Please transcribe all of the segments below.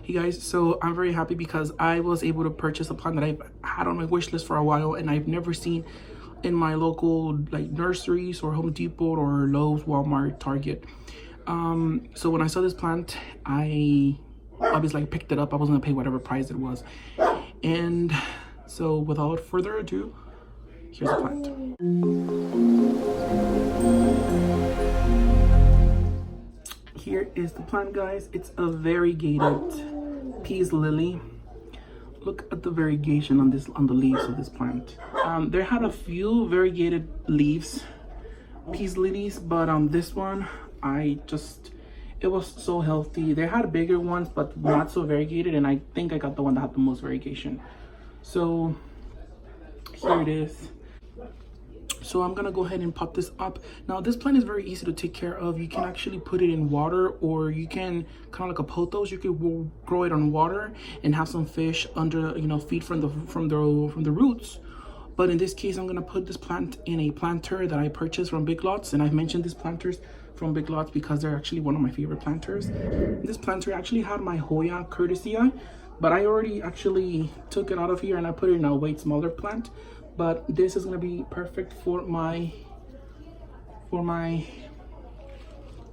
Hey guys, so I'm very happy because I was able to purchase a plant that I've had on my wish list for a while and I've never seen in my local like nurseries or Home Depot or Lowe's, Walmart, Target. So when I saw this plant, I obviously picked it up. I was gonna pay whatever price it was. And so without further ado, here's the plant. Here is the plant, guys. It's a variegated peace lily. Look at the variegation on the leaves of this plant. There had a few variegated leaves, peace lilies, but this one, it was so healthy. They had bigger ones, but not so variegated, and I think I got the one that had the most variegation. So here it is. So I'm gonna go ahead and pot this up. Now this plant is very easy to take care of. You can actually put it in water, or you can kind of like a pothos. You could grow it on water and have some fish under, feed from the roots. But in this case, I'm gonna put this plant in a planter that I purchased from Big Lots, and I've mentioned these planters from Big Lots because they're actually one of my favorite planters. This planter actually had my Hoya courtesy, but I already actually took it out of here and I put it in a way smaller plant. But this is gonna be perfect for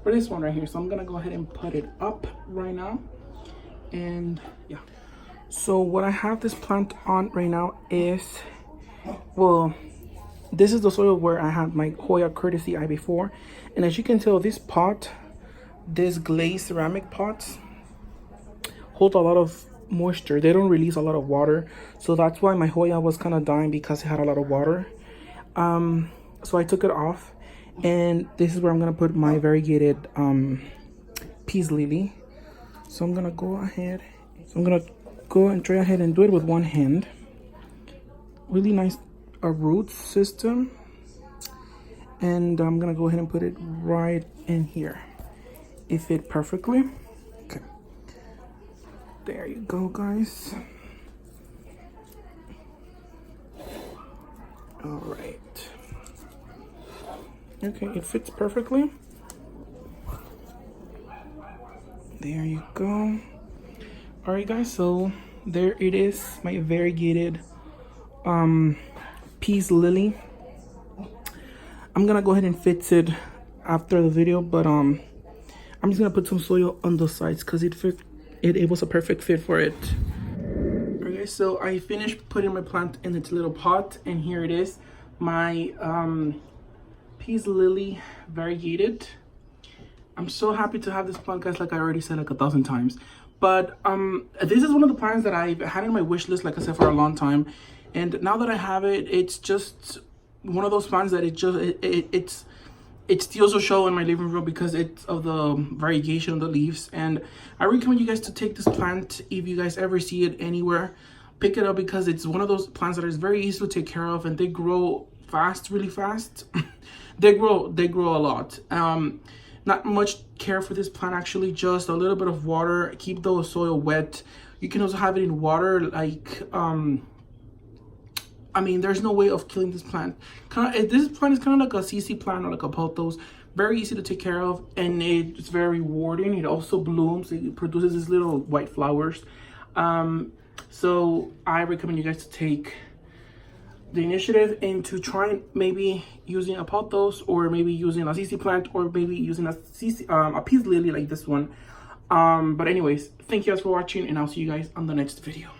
this one right here. So I'm gonna go ahead and put it up right now. And yeah. So what I have this plant on right now is, well, this is the soil where I had my Hoya courtesy eye before. And as you can tell, this glazed ceramic pots hold a lot of moisture. They don't release a lot of water, so that's why my Hoya was kind of dying, because it had a lot of water. So I took it off, and this is where I'm gonna put my variegated peace lily. So I'm gonna go ahead and try ahead and do it with one hand. Really nice root system, and I'm gonna go ahead and put it right in here. It fit perfectly. Okay. There you go, guys. All right. Okay, it fits perfectly. There you go. All right, guys, so there it is, my variegated peace lily. I'm gonna go ahead and fix it after the video, but I'm just gonna put some soil on the sides because it was a perfect fit for it. Okay, so I finished putting my plant in its little pot, and here it is, my peace lily variegated. I'm so happy to have this plant, guys, like I already said like 1,000 times. But this is one of the plants that I've had in my wish list, like I said, for a long time. And now that I have it, it's just one of those plants that it steals a show in my living room because it's of the variegation of the leaves. And I recommend you guys to take this plant if you guys ever see it anywhere. Pick it up because it's one of those plants that is very easy to take care of, and they grow fast, really fast. they grow a lot. Not much care for this plant, actually, just a little bit of water. Keep the soil wet. You can also have it in water, like I mean, there's no way of killing this plant. This plant is kind of like a CC plant or like a pothos. Very easy to take care of, and it's very rewarding. It also blooms. It produces these little white flowers. So I recommend you guys to take the initiative and to try maybe using a pothos, or maybe using a CC plant, or maybe using a peace lily like this one. But anyways, thank you guys for watching, and I'll see you guys on the next video.